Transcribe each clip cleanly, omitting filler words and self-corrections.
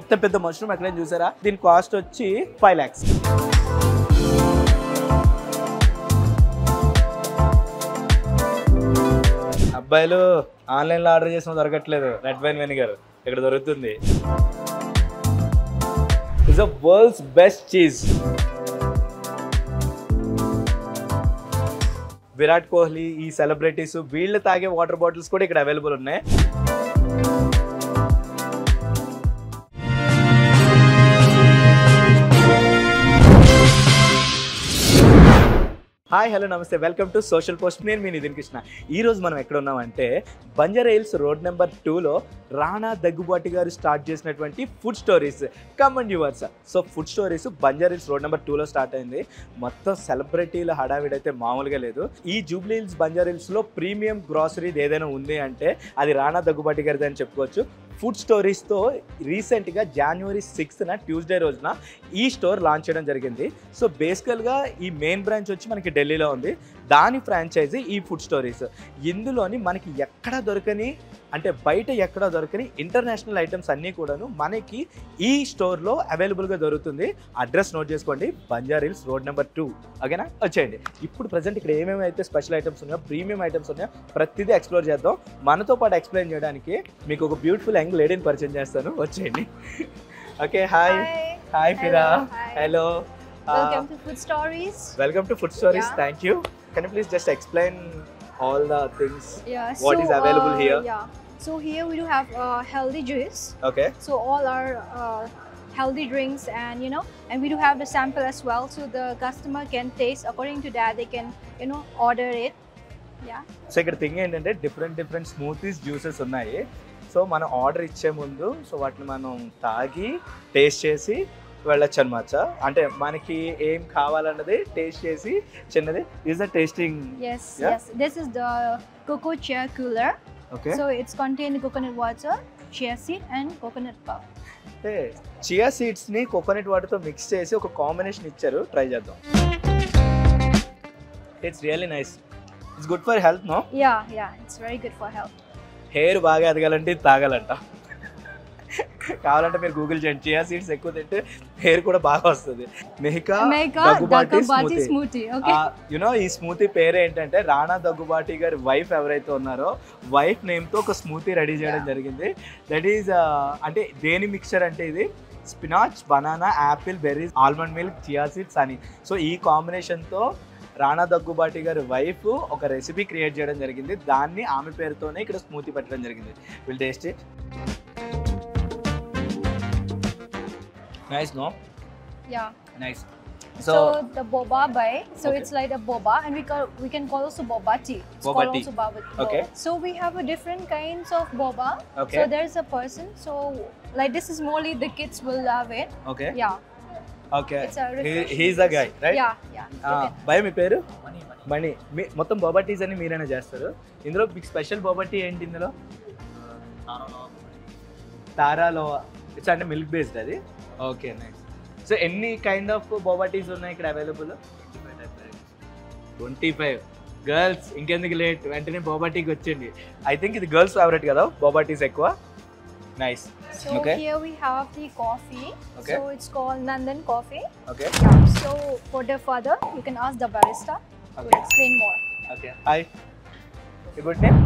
ఎంత పెద్ద మష్రూమ్ ఎక్కడైనా చూసారా? దీని కాస్ట్ వచ్చి 5 lakhs. అబ్బాయిలు ఆన్లైన్లో ఆర్డర్ చేసిన దొరకట్లేదు. రెడ్ వైన్ వెనిగర్ ఇక్కడ దొరుకుతుంది. It's the world's best cheese. Virat Kohli, ఈ సెలబ్రిటీస్ వీళ్ళు తాగే వాటర్ బాటిల్స్ కూడా ఇక్కడ అవైలబుల్ ఉన్నాయి. హాయ్, హలో, నమస్తే, వెల్కమ్ టు సోషల్ పోస్ట్. నేను మీ నితిన్ కృష్ణ. ఈరోజు మనం ఎక్కడ ఉన్నామంటే బంజారా హిల్స్ రోడ్ నెంబర్ 2లో రాణా దగ్గుబాటి గారు స్టార్ట్ చేసినటువంటి food stories come on yours. So food stories Banjara Hills road number 2లో స్టార్ట్ అయింది. మొత్తం సెలబ్రిటీల హడావిడైతే మామూలుగా లేదు. ఈ జూబ్లీ హిల్స్ బంజారా హిల్స్లో ప్రీమియం గ్రాసరీది ఏదైనా ఉంది అంటే అది రాణా దగ్గుబాటి గారిది అని చెప్పుకోవచ్చు. ఫుడ్ స్టోరీస్తో రీసెంట్గా January 6th ట్యూస్డే రోజున ఈ స్టోర్ లాంచ్ చేయడం జరిగింది. సో బేసికల్గా ఈ మెయిన్ బ్రాంచ్ వచ్చి మనకి ఢిల్లీలో ఉంది. దాని ఫ్రాంచైజీ ఈ ఫుడ్ స్టోరీస్. ఇందులోని మనకి ఎక్కడ దొరకని, అంటే బయట ఎక్కడ దొరకని ఇంటర్నేషనల్ ఐటమ్స్ అన్నీ కూడాను మనకి ఈ స్టోర్లో అవైలబుల్గా దొరుకుతుంది. అడ్రస్ నోట్ చేసుకోండి, బంజారా హిల్స్ రోడ్ నెంబర్ 2. ఓకేనా, వచ్చేయండి. ఇప్పుడు ప్రజెంట్ ఇక్కడ ఏమేమి అయితే స్పెషల్ ఐటమ్స్ ఉన్నాయో, ప్రీమియం ఐటమ్స్ ఉన్నాయో ప్రతిదీ ఎక్స్ప్లోర్ చేద్దాం. మనతో పాటు ఎక్స్ప్లెయిన్ చేయడానికి మీకు ఒక బ్యూటిఫుల్ యంగ్ లేడీని పరిచయం చేస్తాను. వచ్చేయండి. Okay, hi. హాయ్ ఫిరా. Hello. Welcome to Food Stories. Welcome to Food Stories. Yeah. Thank you. Can you please just explain all the things? Yeah. What is available here? Yeah. So here we do have healthy juice. Okay. So all our healthy drinks, and we do have the sample as well, so the customer can taste. According to that, they can order it. Yeah. So ఇక్కడ thing ఏంటంటే different smoothies, juices ఉన్నాయి. So మనం order ఇచ్చే ముందు వాటిని మనం తాగి taste చేసి వెళ్ళొచ్చు అనమాట. అంటే మనకి ఏం కావాలన్నది టేస్ట్ చేసి చిన్నది is the tasting. Yes. This is the cocoa chia cooler. Okay. So it's contained coconut water, chia seed and coconut pulp. Chia seeds ని కోకోనట్ వాటర్ తో మిక్స్ చేసి ఒక కాంబినేషన్ ఇచ్చారు. ట్రై చేద్దాం. It's really nice. It's good for health, no? Yeah, it's very good for health. Hair బాగా ఎదగాలంటే ఇది తాగాలంట. కావాలంటే మీరు గూగుల్ చేయండి. చియా సీడ్స్ ఎక్కువ తింటే హెయిర్ కూడా బాగా వస్తుంది. మెహికా దగ్గుబాటి స్మూతీ. ఓకే. ఈ స్మూతీ పేరు ఏంటంటే రాణా దగ్గుబాటి గారి వైఫ్ ఎవరైతే ఉన్నారో వైఫ్ నేమ్ తో ఒక స్మూతీ రెడీ చేయడం జరిగింది. దట్ ఈస్ అంటే దేని మిక్చర్ అంటే ఇది spinach, banana, Apple, berries, almond milk, chia seeds అని. సో ఈ కాంబినేషన్తో రాణా దగ్గుబాటి గారి వైఫ్ ఒక రెసిపీ క్రియేట్ చేయడం జరిగింది. దాన్ని ఆమె పేరుతోనే ఇక్కడ స్మూతీ పెట్టడం జరిగింది. Will taste it. Nice, no? Yeah. Nice. So the boba bai, so okay. It's like a boba, and we can call also boba tea. It's boba tea. Also boba. Okay. So we have a different kinds of boba. Okay. So there's a person. So like this is mostly the kids will love it. Okay. Yeah. Okay. He's the guy, right? Yeah. Bhai మీ పేరు? మణి. మొత్తం boba teas అన్ని మీరేనా చేస్తారు? ఇందులో మీకు special boba tea ఏంటి ఇందులో? తారాలో. It's అంటే మిల్క్ బేస్డ్ అది. Okay, nice. సో ఎన్ని కైండ్ ఆఫ్ బోబా టీస్ ఉన్నాయి ఇక్కడ అవైలబుల్? 25. గర్ల్స్ ఇంకెందుకు లేట్, వెంటనే బోబా టీకి వచ్చేయండి. ఐ థింక్ ఇది గర్ల్స్ ఫేవరెట్ కదా బోబా టీస్ ఎక్కువ. Nice. So okay. Here we have the coffee. Okay. So it's called Nandan coffee. Okay. Yeah. So for the further, you can ask the barista to explain more. Okay. Hi. Your good name?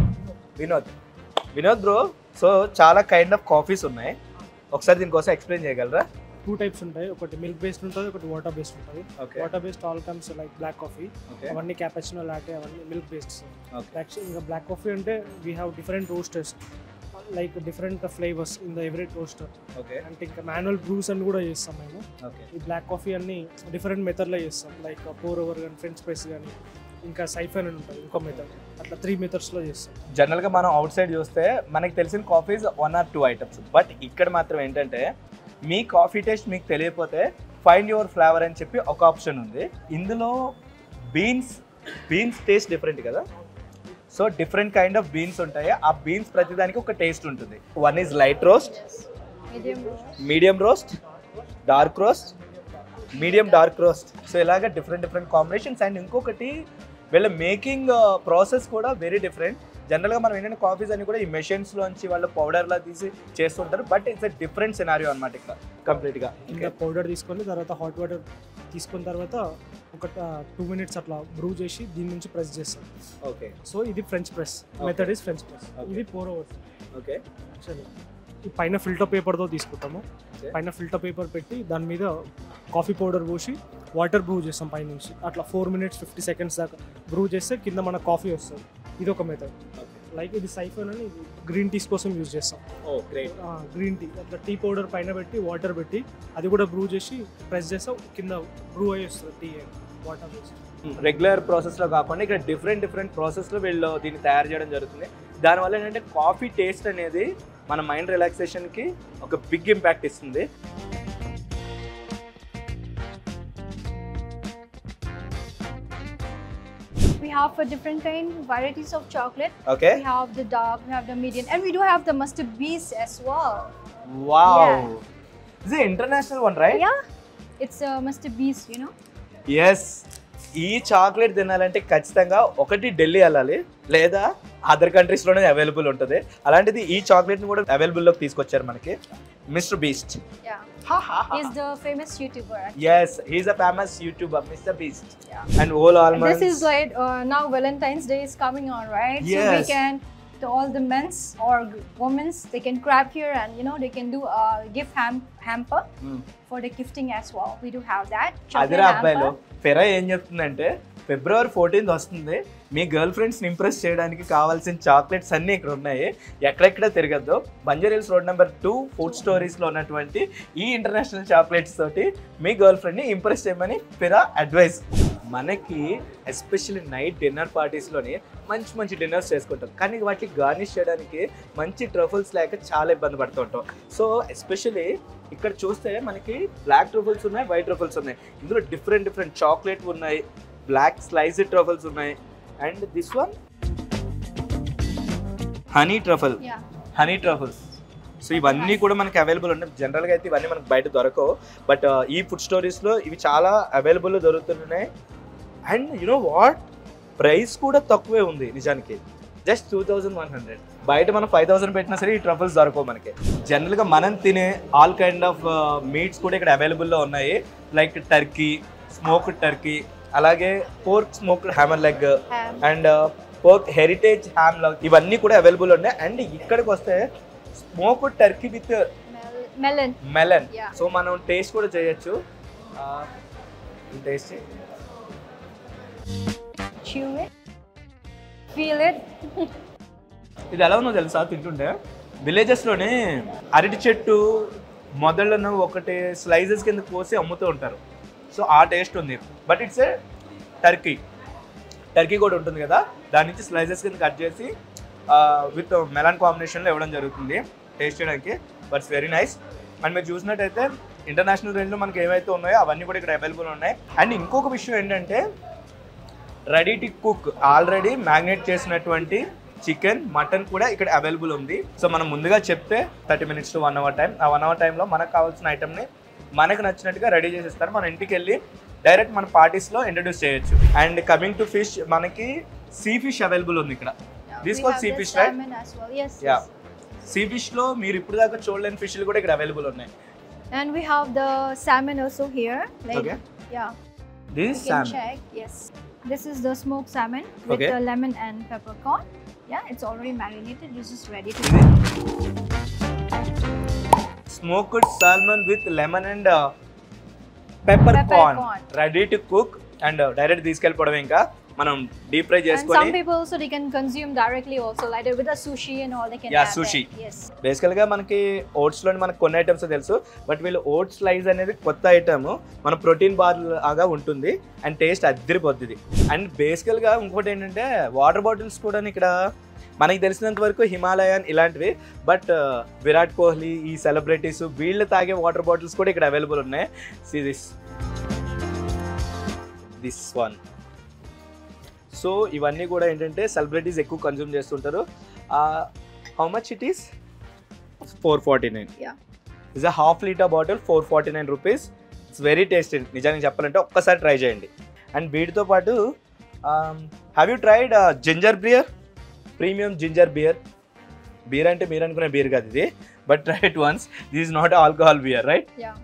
Vinod bro. So చాలా kind of coffees ఉన్నాయి. ఒకసారి దీనికోసం explain చేయగలరా? 2 types ఉంటాయి. ఒకటి milk based ఉంటుంది, ఒకటి water based ఉంటుంది. Water based all comes like black coffee, అవన్నీ క్యాపచినో, లాటే, అవన్నీ మిల్క్ బేస్డ్. ఇంకా బ్లాక్ కాఫీ అంటే we have different roasters, like different flavours in the every roaster. అంటే ఇంకా మాన్యువల్ బ్రూస్ అని కూడా చేస్తాం మేము. ఈ బ్లాక్ కాఫీ అన్ని డిఫరెంట్ మెథడ్లో చేస్తాం, లైక్ పోర్ ఓవర్ కానీ, ఫ్రెంచ్ ప్రెస్ కానీ, ఇంకా సైఫన్ అని ఉంటుంది ఇంకో మెథడ్. అట్లా 3 మెథడ్స్లో చేస్తాం. జనరల్గా మనం అవుట్ సైడ్ చూస్తే మనకి తెలిసిన కాఫీస్ 1 or 2 ఐటమ్స్. బట్ ఇక్కడ మాత్రం ఏంటంటే మీ కాఫీ టేస్ట్ మీకు తెలియకపోతే ఫైండ్ యువర్ ఫ్లేవర్ అని చెప్పి ఒక ఆప్షన్ ఉంది. ఇందులో బీన్స్ టేస్ట్ డిఫరెంట్ కదా. So different kind of beans ఉంటాయి. ఆ బీన్స్ ప్రతిదానికి ఒక టేస్ట్ ఉంటుంది. One is light roast, medium roast, dark roast, dark roast. So ఇలాగ డిఫరెంట్ కాంబినేషన్స్. అండ్ ఇంకొకటి వీళ్ళ మేకింగ్ ప్రాసెస్ కూడా వెరీ డిఫరెంట్. జనరల్గా మనం ఏంటంటే కాఫీస్ అన్ని కూడా ఈ మెషిన్స్లోంచి వాళ్ళు పౌడర్లా తీసి చేస్తుంటారు, but it's a different scenario అనమాట ఇక్కడ కంప్లీట్గా. ఇంకా పౌడర్ తీసుకొని తర్వాత హాట్ వాటర్ తీసుకున్న తర్వాత ఒక 2 minutes అట్లా బ్రూ చేసి దీని నుంచి ప్రెస్ చేస్తాం. ఓకే, సో ఇది French press method is French press. ఇది పోర్ ఓవర్. ఓకే, యాక్చువల్లీ ఈ పైన ఫిల్టర్ పేపర్తో తీసుకుంటాము. పైన ఫిల్టర్ పేపర్ పెట్టి దాని మీద కాఫీ పౌడర్ పోసి వాటర్ బ్రూ చేస్తాం పైనుంచి. అట్లా 4 minutes 50 seconds దాకా బ్రూ చేస్తే కింద మన కాఫీ వస్తుంది. ఇది ఒక మెథడ్. లైక్ ఇది సైఫన్ అని గ్రీన్ టీస్ కోసం యూజ్ చేస్తాం. గ్రీన్ టీ అట్లా టీ పౌడర్ పైన పెట్టి వాటర్ పెట్టి అది కూడా బ్రూ చేసి ప్రెస్ చేస్తాం, కింద బ్రూ అయ్యి వస్తుంది టీ వాటర్ వేసి. రెగ్యులర్ ప్రాసెస్లో కాకుండా ఇక్కడ డిఫరెంట్ ప్రాసెస్లో వీళ్ళు దీన్ని తయారు చేయడం జరుగుతుంది. దానివల్ల ఏంటంటే కాఫీ టేస్ట్ అనేది మన మైండ్ రిలాక్సేషన్కి ఒక బిగ్ ఇంపాక్ట్ ఇస్తుంది. We have for different varieties of chocolate. Okay. We have the dark, we have the medium, and we do have the Mr. Beast as well. Wow. Yeah. This is an international one, right? Yeah, it's Mr. Beast, you know. Yes. ఈ chocolate తినాలంటే ఖచ్చితంగా ఒకటి ఢిల్లీ వెళ్ళాలి, లేదా other కంట్రీస్లోనే available ఉంటుంది. అలాంటిది ఈ చాక్లెట్ని కూడా అవైలబుల్లోకి తీసుకొచ్చారు మనకి mister beast. Yeah. He's the famous YouTuber. Actually. Yes, he's a famous YouTuber, Mr. Beast. Yeah. And all almonds. And this is like now Valentine's Day is coming on, right? Yes. So we can, to all the men's or women's, they can grab here and they can do a gift hamper for the gifting as well. We do have that. అదిరా అబ్బాయిలో FERA ఏం చెప్తుందంటే February 14th వస్తుంది, మీ girl ఫ్రెండ్స్ని impress చేయడానికి కావాల్సిన chocolates అన్నీ ఇక్కడ ఉన్నాయి. ఎక్కడెక్కడ తిరగద్దు, Banjara Hills road number 2 food స్టోరీస్లో ఉన్నటువంటి ఈ ఇంటర్నేషనల్ చాక్లెట్స్ తోటి మీ గర్ల్ ఫ్రెండ్ని ఇంప్రెస్ చేయమని ఫెరా అడ్వైస్. మనకి ఎస్పెషల్లీ నైట్ డిన్నర్ పార్టీస్లోని మంచి డిన్నర్స్ చేసుకుంటాం, కానీ వాటికి గార్నిష్ చేయడానికి మంచి ట్రఫుల్స్ లేక చాలా ఇబ్బంది పడుతూ ఉంటాం. సో ఎస్పెషల్లీ ఇక్కడ చూస్తే మనకి బ్లాక్ ట్రఫుల్స్ ఉన్నాయి, వైట్ ట్రఫుల్స్ ఉన్నాయి. ఇందులో డిఫరెంట్ చాక్లెట్ ఉన్నాయి, బ్లాక్ స్లైస్డ్ ట్రఫుల్స్ ఉన్నాయి, and this one honey truffles. So ఇవన్నీ కూడా మనకి అవైలబుల్ ఉన్నాయి. జనరల్గా అయితే ఇవన్నీ మనకు బయట దొరకవు, బట్ ఈ ఫుడ్ స్టోరీస్లో ఇవి చాలా అవైలబుల్లో దొరుకుతున్నాయి. అండ్ యునో వాట్, ప్రైస్ కూడా తక్కువే ఉంది నిజానికి, జస్ట్ 2100. బయట మనం 5000 పెట్టినా సరే ఈ ట్రఫుల్స్ దొరకవు మనకి. జనరల్గా మనం తినే ఆల్ కైండ్ ఆఫ్ మీట్స్ కూడా ఇక్కడ అవైలబుల్లో ఉన్నాయి, లైక్ టర్కీ, స్మోక్డ్ టర్కీ, అలాగే pork smoked hammer leg and pork heritage ham leg, ఇవన్నీ కూడా అవైలబుల్ ఉన్నాయి. అండ్ ఇక్కడికి వస్తే smoked turkey with melon. So మనం టేస్ట్ కూడా చేయొచ్చు. టేస్ట్ ఇది ఎలా ఉందో తెలుసా తింటుంటే? విలేజెస్లోనే అరటి చెట్టు మొదళ్ళను ఒకటి స్లైసెస్ కింద కోసి అమ్ముతూ ఉంటారు. సో ఆ టేస్ట్ ఉంది, బట్ ఇట్స్ ఏ టర్కీ కూడా ఉంటుంది కదా, దాని నుంచి స్లైసెస్ కింద కట్ చేసి విత్ మెలన్ కాంబినేషన్లో ఇవ్వడం జరుగుతుంది టేస్ట్ చేయడానికి. But it's very nice. And మీరు చూసినట్టయితే ఇంటర్నేషనల్ రేంజ్లో మనకి ఏవైతే ఉన్నాయో అవన్నీ కూడా ఇక్కడ అవైలబుల్ ఉన్నాయి. అండ్ ఇంకొక విషయం ఏంటంటే ready to cook, already magnet చేసినటువంటి చికెన్, మటన్ కూడా ఇక్కడ అవైలబుల్ ఉంది. సో మనం ముందుగా చెప్తే 30 minutes to 1 hour టైం, ఆ 1 hour టైంలో మనకు కావాల్సిన ఐటమ్ని మనకు నచ్చినట్టుగా రెడీ చేసేస్తారు. మన ఇంటికి వెళ్ళి డైరెక్ట్ మన పార్టీస్లో ఇంట్రడ్యూస్ చేయొచ్చు. అండ్ కమింగ్ టు ఫిష్, మనకి సీ ఫిష్ అవైలబుల్ ఉంది ఇక్కడ. This called sea fish, right? Yeah, sea ఫిష్లో మీరు ఇప్పుడు దాకా చూడలేని ఫిష్లు కూడా ఇక్కడ అవైలబుల్ ఉన్నాయి. And we have the salmon also here. Like, okay. Yeah. This is salmon. Check. Yes. This is the smoked salmon with the lemon and peppercorn. Yeah, it's already marinated. This is ready to go. Smoked salmon with lemon and peppercorn. Ready to cook and direct తీసుకెళ్ళిపోవడం. ఇంకా మనం deep fry చేసుకొని, and some people also they can consume directly also, like with a sushi and all they can have sushi. Yes. బేసికల్గా మనకి ఓట్స్లో మనకు కొన్ని items తెలుసు, but వీళ్ళు oats slice అనేది కొత్త ఐటమ్, మన ప్రోటీన్ బార్ లాగా ఉంటుంది అండ్ టేస్ట్ అదిరిపోతుంది. అండ్ బేసికల్గా ఇంకోటి ఏంటంటే వాటర్ బాటిల్స్ కూడా ఇక్కడ మనకి తెలిసినంత వరకు హిమాలయన్ ఇలాంటివి, బట్ విరాట్ కోహ్లీ, ఈ సెలబ్రిటీస్ వీళ్ళు తాగే వాటర్ బాటిల్స్ కూడా ఇక్కడ అవైలబుల్ ఉన్నాయి. See this one. సో ఇవన్నీ కూడా ఏంటంటే సెలబ్రిటీస్ ఎక్కువ కన్జ్యూమ్ చేస్తుంటారు. How much it is? 449. Is a half litre bottle, 449 rupees. It's very tasty. నిజానికి చెప్పాలంటే ఒక్కసారి ట్రై చేయండి. అండ్ వీటితో పాటు have you tried ginger beer? Premium ginger beer అంటే మీరు అనుకునే బీర్ కాదు ఇది, but try it once. This is not alcohol beer, right? Yeah.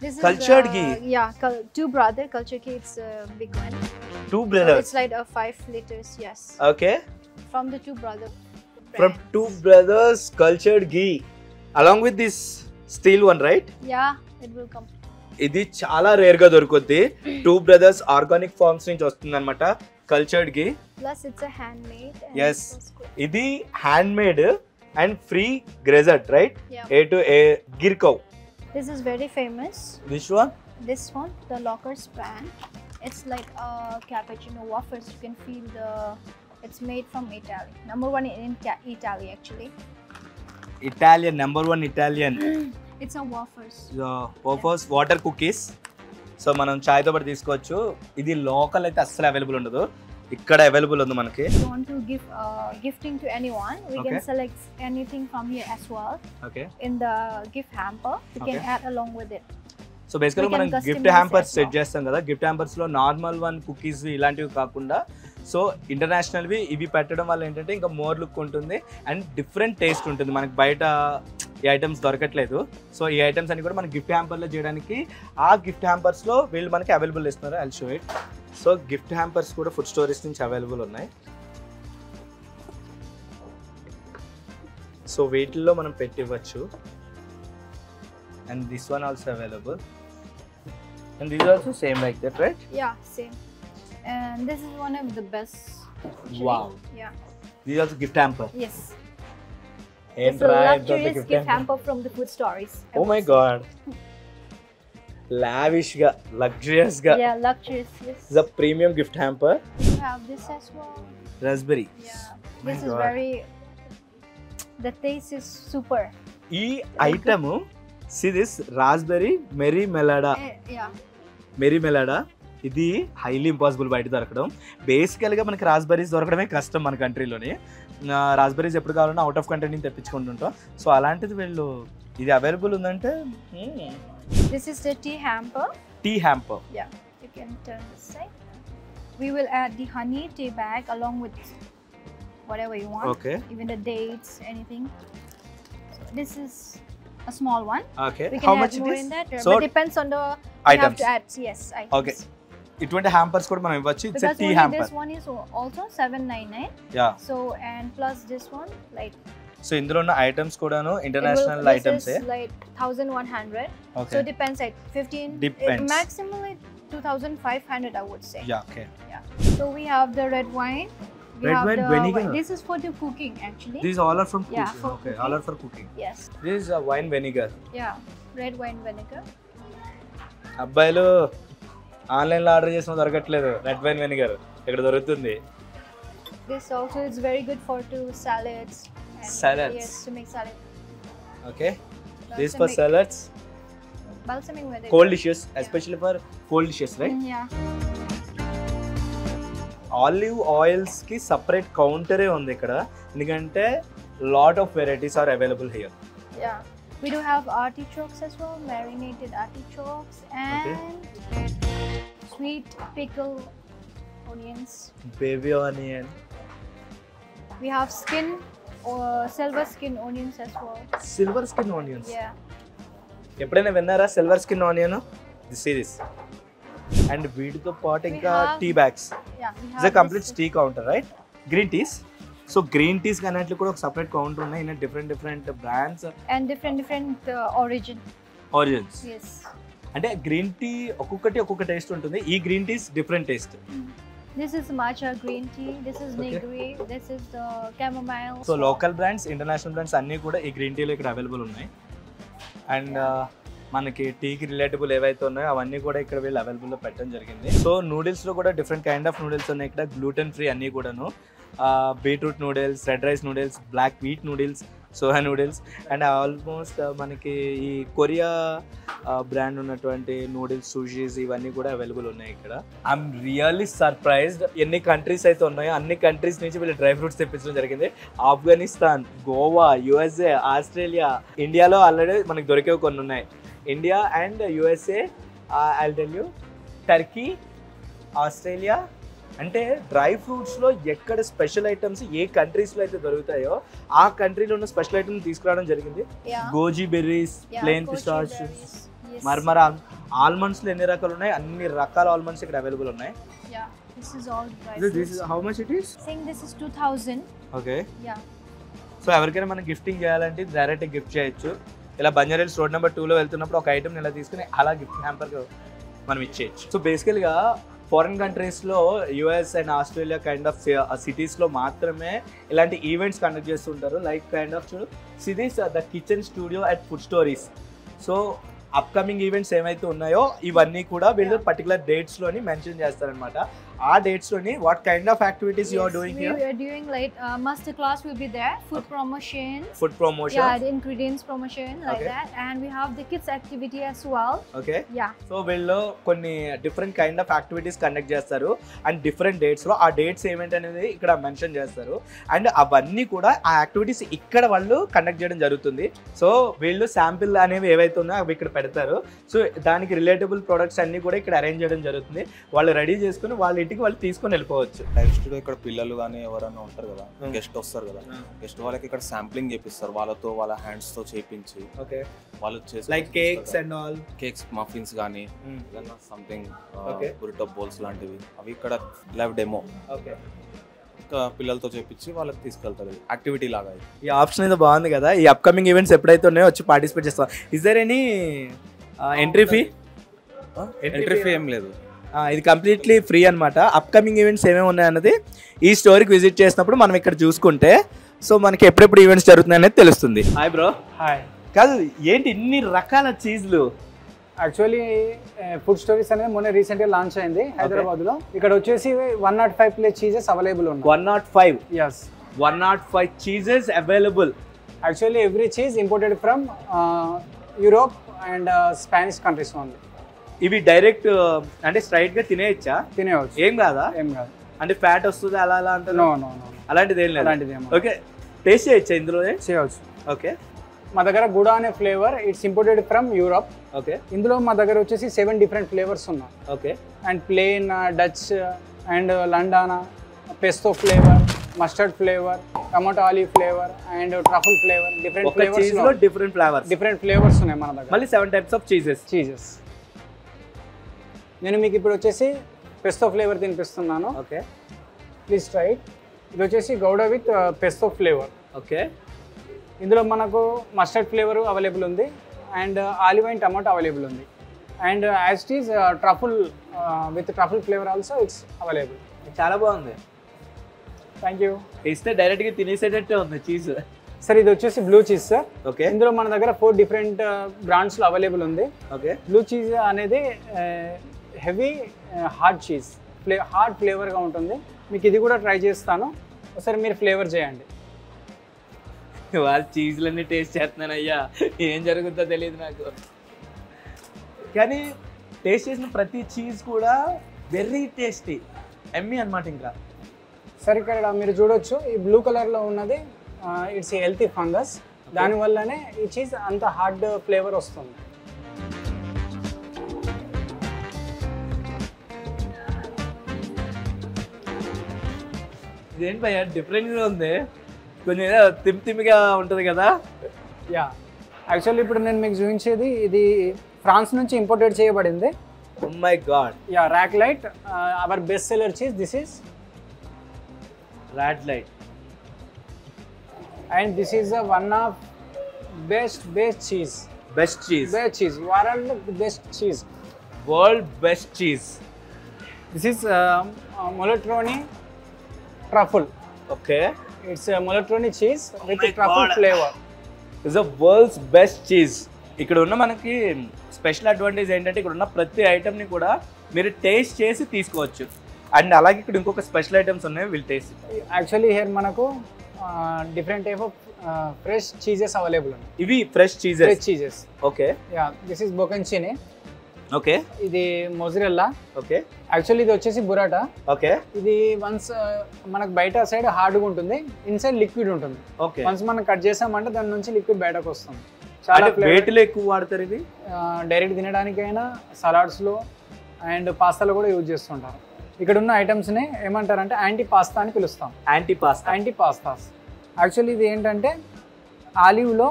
This Cultured is ghee. yeah, Two Brother culture ghee. It's a big one. Two So brothers. it's like a 5 liters. Yes. Okay. From the Two Brother. From brand. Two Brothers cultured ghee, along with this steel one, right? Yeah, it will come. ఇది చాలా rare గా దొరుకుద్ది. Two brothers organic farms నుంచి వస్తుంది అనమాట cultured ghee. Plus, it's a handmade. And Yes. it's so good. ఇది handmade and free grazed, right? Yeah. A two A Gir cow. This is very famous. This one This one, the Lockers brand. It's like a cappuccino wafers. You can feel the. It's made from Italy. Number one in Italy, actually. Italian, number 1 Italian. It's a wafers. Purpose water cookies. So మనం చాయ్తో పాటు తీసుకోవచ్చు. ఇది local అయితే అస్సలు available ఉండదు, ఇక్కడ available ఉంది మనకి. If you want to give gifting to anyone, we Okay. can select anything from here as well. Okay. In the gift hamper, you can Okay. add along with it. So బేసికల్గా We can మనం gift customize hampers as set well. చేస్తాం కదా, gift హ్యాంపర్స్లో normal one cookies ఇలాంటివి కాకుండా so ఇంటర్నేషనల్వి ఇవి పెట్టడం వల్ల ఏంటంటే ఇంకా మోర్ లుక్ ఉంటుంది అండ్ డిఫరెంట్ టేస్ట్ ఉంటుంది. మనకి బయట ఈ ఐటమ్స్ దొరకట్లేదు. సో ఈ ఐటమ్స్ అన్ని కూడా మనకి గిఫ్ట్ హ్యాంపర్లో చేయడానికి ఆ గిఫ్ట్ హ్యాంపర్స్లో వీళ్ళు మనకి అవైలబుల్ ఇస్తున్నారు. I'll show it. So gift hampers కూడా ఫుడ్ స్టోరీస్ నుంచి అవైలబుల్ ఉన్నాయి. సో వీటిల్లో మనం పెట్టివ్వచ్చు. And this one also available. And these are also same like that, right? Yeah, same. And this is one of the best. actually. Wow. Yeah. These are also gift hamper. Yes. And It's a luxurious gift hamper from the Food Stories. I Oh would my say. god. Lavish ga, luxurious ga. Yeah, luxurious. Yes. This is a premium gift hamper. You have this as well. Raspberry. Yeah. My This is God. very. The taste is super. ఈ item see this raspberry merry melada. Yeah. మెరీ మెలాడా ఇది highly impossible బయట దొరకడం. బేసికల్గా మనకి raspberries దొరకడమే కష్టం మన కంట్రీలోని. రాస్బెర్రీస్ ఎప్పుడు కావాలన్నా అవుట్ ఆఫ్ కంట్రీ నుంచి తెప్పించుకుంటుంటాం. సో అలాంటిది వీళ్ళు ఇది అవైలబుల్ ఉందంటే. This is the tea hamper. Tea hamper. Yeah. You can turn this side. We will add the honey tea bag along with whatever you want. Okay. Even the dates, anything. So this is a small one. Okay. We how can much add it more is? in that. So But depends on the. We have items. to add yes items. Okay. ఇటువంటి hampers కూడా మనం ఇవ్వచ్చు. It's Because tea only hamper. this one is also 799. Yeah. So and plus this one like. So ఇందులో ఉన్న items కూడాను It international will, items. this is like 1100. Okay. So it depends like 15. Depends. Maximum like 2500 I would say. Yeah. Okay. So we have the red wine. We Red have wine, the vinegar. This is for the cooking actually. These all are from Yeah, cooking. for Okay, cooking. all are for cooking. Yes. This is wine vinegar. Yeah. Red wine vinegar. అబ్బాయిలు ఆన్లైన్లో order చేసిన దొరకట్లేదు red wine vinegar, ఇక్కడ దొరుకుతుంది. This also is very good for to salads. And Salads. Yes, to make salad. Okay. This for salads, Balsamic vinegar. Cold dishes, especially for cold dishes, right? Yeah. Olive oils కి separate కౌంటరే ఉంది ఇక్కడ, ఎందుకంటే lot of varieties are available here. Yeah. We do have artichokes as well, marinated artichokes and sweet pickle onions. Baby onion. We have skin or silver skin onions as well. Silver skin onions. Yeah. ఎప్పుడైనా విన్నారా silver skin onion? This series. And వీటితో పాటు ఇంకా have- tea bags. Yeah. We it's have complete tea counter, right? Green teas. So green teas అన్నట్లు కూడా ఒక separate counter ఉన్నాయి in different brands and different origin. Origins. Yes. అంటే green tea ఒక్కొక్కటి ఒక్కొక్క టేస్ట్ ఉంటుంది. ఈ green teas different taste. This is matcha green tea. This is Okay. nigri. This is the chamomile. So local brands, international brands అన్నీ కూడా ఈ green టీలో ఇక్కడ అవైలబుల్ ఉన్నాయి. అండ్ మనకి టీకి రిలేటబుల్ ఏవైతే ఉన్నాయో అవన్నీ కూడా ఇక్కడ వీళ్ళు అవైలబుల్లో పెట్టడం జరిగింది. సో నూడిల్స్లో కూడా డిఫరెంట్ కైండ్ ఆఫ్ నూడిల్స్ ఉన్నాయి ఇక్కడ, గ్లూటెన్ ఫ్రీ అన్నీ కూడాను. Beetroot noodles, red rice noodles, black wheat noodles, soya noodles and almost మనకి ఈ కొరియా బ్రాండ్ ఉన్నటువంటి నూడిల్స్, సుషీస్ ఇవన్నీ కూడా అవైలబుల్ ఉన్నాయి ఇక్కడ. ఐఎమ్ రియల్లీ సర్ప్రైజ్డ్ ఎన్ని కంట్రీస్ అయితే ఉన్నాయో అన్ని కంట్రీస్ నుంచి వీళ్ళు డ్రై ఫ్రూట్స్ తెప్పించడం జరిగింది. ఆఫ్ఘనిస్తాన్, గోవా, యుఎస్ఏ, ఆస్ట్రేలియా, ఇండియాలో ఆల్రెడీ మనకి దొరికేవి కొన్ని ఉన్నాయి. India and USA, I'll tell you, Turkey, Australia అంటే డ్రై ఫ్రూట్స్లో ఎక్కడ స్పెషల్ ఐటమ్స్ ఏ కంట్రీస్లో అయితే దొరుకుతాయో ఆ కంట్రీలో ఉన్న స్పెషల్ ఐటమ్స్ తీసుకురావడం జరిగింది. గోజీ బెర్రీస్, ప్లెయిన్ పిస్టాచ్, మర్మరా ఆల్మండ్స్లో ఎన్ని రకాలు ఉన్నాయి, అన్ని రకాల ఆల్మండ్స్ ఇక్కడ అవైలబుల్ ఉన్నాయి. This is all dry This fruits. is how much it is? I think this is 2000. Okay. Yeah. So ఎవరికైనా మనం గిఫ్టింగ్ చేయాలంటే డైరెక్ట్ గిఫ్ట్ చేయొచ్చు. ఇలా బంజారా హిల్స్ రోడ్ నెంబర్ 2లో వెళ్తున్నప్పుడు ఒక ఐటమ్ ఇలా తీసుకుని అలా గిఫ్ట్ హ్యాంపర్ మనం ఇచ్చేయచ్చు. సో బేసికల్గా ఫారిన్ కంట్రీస్లో US and Australia kind of సిటీస్లో మాత్రమే ఇలాంటి ఈవెంట్స్ కండక్ట్ చేస్తుంటారు. Like kind of cities the kitchen studio at food stories. So upcoming events ఏమైతే ఉన్నాయో ఇవన్నీ కూడా వీళ్ళు పర్టికులర్ డేట్స్లోని మెన్షన్ చేస్తారనమాట. ఆ డేట్స్లోని what kind of activities you are doing here? We are doing like master class will be there, food promotion. Food promotion. Yeah, the ingredients promotion like that, and we have the kids activity as well. Okay. Yeah. So వీళ్ళు కొన్ని different kind of activities conduct చేస్తారు and different డేట్స్లో ఆ dates ఏమిటి అనేది ఇక్కడ mention చేస్తారు. And అవన్నీ కూడా ఆ యాక్టివిటీస్ ఇక్కడ వాళ్ళు కండక్ట్ చేయడం జరుగుతుంది. సో వీళ్ళు శాంపిల్ అనేవి ఏవైతే ఉన్నాయో అవి ఇక్కడ పెడతారు. సో దానికి రిలేటబుల్ ప్రొడక్ట్స్ అన్ని కూడా ఇక్కడ అరేంజ్ చేయడం జరుగుతుంది. వాళ్ళు రెడీ చేసుకుని వాళ్ళ ఇంటికి వాళ్ళు తీసుకొని వెళ్ళిపోవచ్చు. డైరెక్ట్గా ఇక్కడ పిల్లలు కానీ ఎవరైనా ఉంటారు కదా, గెస్ట్ వస్తారు కదా, గెస్ట్ వాళ్ళకి ఇక్కడ శాంప్లింగ్ చేపిస్తారు, వాళ్ళతో వాళ్ళ హ్యాండ్స్ తో చేపించి. ఓకే. వాళ్ళు చేసి like cakes and all, cakes, muffins కానీ సంథింగ్ బురిటో బౌల్స్ లాంటివి అవి ఇక్కడ లైవ్ డెమో. ఓకే. పిల్లలతో చేపించి వాళ్ళకి తీసుకెళ్తారు, యాక్టివిటీ లాగా. ఈ ఆప్షన్ అయితే బాగుంది కదా. ఈ అప్కమింగ్ ఈవెంట్స్ ఎప్పుడైతే ఉన్నాయో వచ్చి పార్టిసిపేట్ చేస్తాం. Is there any entry fee? Entry fee ఏం లేదు, ఇది కంప్లీట్లీ ఫ్రీ అనమాట. అప్కమింగ్ ఈవెంట్స్ ఏమేమి ఉన్నాయన్నది ఈ స్టోరీకి విజిట్ చేసినప్పుడు మనం ఇక్కడ చూసుకుంటే సో మనకి ఎప్పుడెప్పుడు ఈవెంట్స్ జరుగుతున్నాయి అనేది తెలుస్తుంది. Hi bro. హాయ్. కాదు ఏంటి ఇన్ని రకాల చీజ్లు? యాక్చువల్లీ ఫుడ్ స్టోరీస్ అనేది మొన్న రీసెంట్గా లాంచ్ అయింది హైదరాబాద్లో. ఇక్కడ వచ్చేసి 105 ప్లేస్ చీజెస్ అవైలబుల్ ఉన్నాయి. 105? Yes, 105 cheeses available. Actually every cheese imported from Europe and Spanish countries only. ఇవి డైరెక్ట్ అంటే స్ట్రైట్ గా తినేయచ్చా? తినేయచ్చు. ఏం కాదా? ఏం కాదు. అంటే ఫ్యాట్ వస్తుంది అలా అలా అంటే? నో నో నో, అలాంటిది ఏం లేదు. అలాంటిది ఏం. ఓకే. టేస్ట్ చేయొచ్చా ఇందులో? చేయవచ్చు. ఓకే. మా దగ్గర గుడా అనే flavour it's imported from Europe. Okay. ఇందులో మా దగ్గర వచ్చేసి 7 డిఫరెంట్ ఫ్లేవర్స్ ఉన్నాయి. Okay. And plain, Dutch and లండానా, pesto flavour, mustard flavour, tomato olive flavour and truffle flavour. Different flavours, different flavours ఉన్నాయి మన దగ్గర. మళ్ళీ 7 టైప్స్ ఆఫ్ చీజెస్. నేను మీకు ఇప్పుడు వచ్చేసి పెస్తో ఫ్లేవర్ తినిపిస్తున్నాను. ఓకే. Please try it. ఇది వచ్చేసి Gouda with pesto flavour. Okay. ఇందులో మనకు మస్టర్డ్ ఫ్లేవర్ అవైలబుల్ ఉంది and olive and tomato available ఉంది and as it is truffle with truffle flavour also it's available. చాలా బాగుంది. Thank you. ఇస్తే డైరెక్ట్గా తినేసేటట్టే ఉంది చీజ్. సార్ ఇది వచ్చేసి బ్లూ చీజ్ సార్. ఓకే. ఇందులో మన దగ్గర 4 డిఫరెంట్ బ్రాండ్స్లో అవైలబుల్ ఉంది. ఓకే. బ్లూ చీజ్ అనేది హెవీ హార్డ్ చీజ్, హార్డ్ ఫ్లేవర్గా ఉంటుంది. మీకు ఇది కూడా ట్రై చేస్తాను, ఒకసారి మీరు ఫ్లేవర్ చేయండి. వాళ్ళు చీజ్లన్నీ టేస్ట్ చేస్తున్నాను అయ్యా, ఏం జరుగుతుందో తెలియదు నాకు. కానీ టేస్ట్ చేసిన ప్రతి చీజ్ కూడా వెరీ టేస్టీ, ఎమ్మీ అనమాట. ఇంకా సరే ఇక్కడ మీరు చూడొచ్చు ఈ బ్లూ కలర్లో ఉన్నది ఇట్స్ హెల్తీ ఫంగస్, దానివల్లనే ఈ చీజ్ అంత హార్డ్ ఫ్లేవర్ వస్తుంది. ఇదేంటి భయ్యా డిఫరెంట్గా ఉంది, కొంచెం ఏదో తిమ్మిగా ఉంటుంది కదా. యా, యాక్చువల్లీ ఇప్పుడు నేను మీకు చూపించేది ఇది ఫ్రాన్స్ నుంచి ఇంపోర్టెడ్ చేయబడింది. Oh my God. Yeah, raclette our best seller cheese. This is raclette and this is one of best cheese. Best cheese, world best cheese. This is Moliterno truffle. Okay. It's Moliterno cheese with truffle flavour. It's the world's best cheese. ఇక్కడ ఉన్న మనకి special advantage ఏంటంటే ఇక్కడ ఉన్న ప్రతి ఐటమ్ని కూడా మీరు taste చేసి తీసుకోవచ్చు. అండ్ అలాగే ఇక్కడ ఇంకొక స్పెషల్ ఐటమ్స్ ఉన్నాయి, వీళ్ళు టేస్ట్. యాక్చువల్లీ హియర్ మనకు different type of fresh cheeses available ఉన్నాయి. ఇవి fresh cheeses. Okay. Yeah, this is bocconcini. Okay. ఇది మొజరెల్లా. ఓకే. యాక్చువల్లీ ఇది వచ్చేసి బురాటా. ఓకే. ఇది వన్స్ మనకు బయట సైడ్ హార్డ్గా ఉంటుంది, ఇన్సైడ్ లిక్విడ్ ఉంటుంది. ఓకే. వన్స్ మనం కట్ చేసామంటే దాని నుంచి లిక్విడ్ బయటకు వస్తుంది. చాలా వేటిలో ఎక్కువ వాడతారు ఇది? డైరెక్ట్ తినడానికైనా, సలాడ్స్లో అండ్ పాస్తాలో కూడా యూజ్ చేస్తుంటారు. ఇక్కడ ఉన్న ఐటమ్స్ని ఏమంటారంటే యాంటీ పాస్తా అని పిలుస్తాం. Anti pastas. యాక్చువల్లీ ఇది ఏంటంటే ఆలివ్లో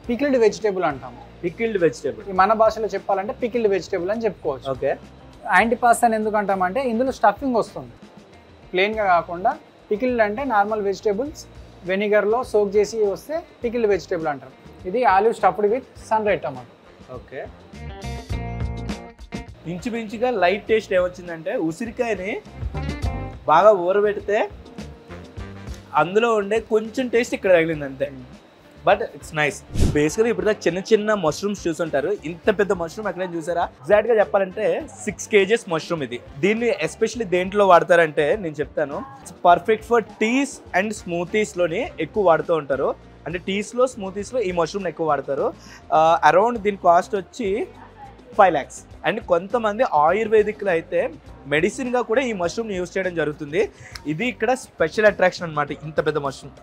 పికిల్డ్ వెజిటేబుల్ అంటాం. మన భాషలో చెప్పాలంటే పికిల్డ్ వెజిటేబుల్ అని చెప్పుకోవచ్చు. ఓకే. యాంటీ పాస్తా అని ఎందుకు అంటామంటే ఇందులో స్టఫింగ్ వస్తుంది, ప్లెయిన్గా కాకుండా. పికిల్డ్ అంటే నార్మల్ వెజిటేబుల్స్ వెనిగర్లో సోక్ చేసి వస్తే పికిల్డ్ వెజిటేబుల్ అంటారు. ఇది olive stuffed with sun dried tomato. Okay. ఇంచుమించుగా లైట్ టేస్ట్ ఏమొచ్చిందంటే ఉసిరికాయని బాగా ఊరబెడితే అందులో ఉండే కొంచెం టేస్ట్ ఇక్కడ తగిలింది అంతే. But it's nice. బేసికలీ ఇప్పుడు చిన్న చిన్న మష్రూమ్స్ చూసుంటారు, ఇంత పెద్ద మష్రూమ్ ఎక్కడైనా చూసారా? ఎగ్జాక్ట్గా చెప్పాలంటే 6 kgs మష్రూమ్ ఇది. దీన్ని ఎస్పెషల్లీ దేంట్లో వాడతారంటే నేను చెప్తాను, పర్ఫెక్ట్ ఫర్ టీస్ అండ్ స్మూతీస్లోని ఎక్కువ వాడుతూ ఉంటారు. అంటే టీస్లో స్మూతీస్లో ఈ మష్రూమ్ని ఎక్కువ వాడతారు. అరౌండ్ దీని కాస్ట్ వచ్చి 5 lakhs. అండ్ కొంతమంది ఆయుర్వేదిక్లో అయితే మెడిసిన్గా కూడా ఈ మష్రూమ్ని యూజ్ చేయడం జరుగుతుంది. ఇది ఇక్కడ స్పెషల్ అట్రాక్షన్ అనమాట, ఇంత పెద్ద మష్రూమ్.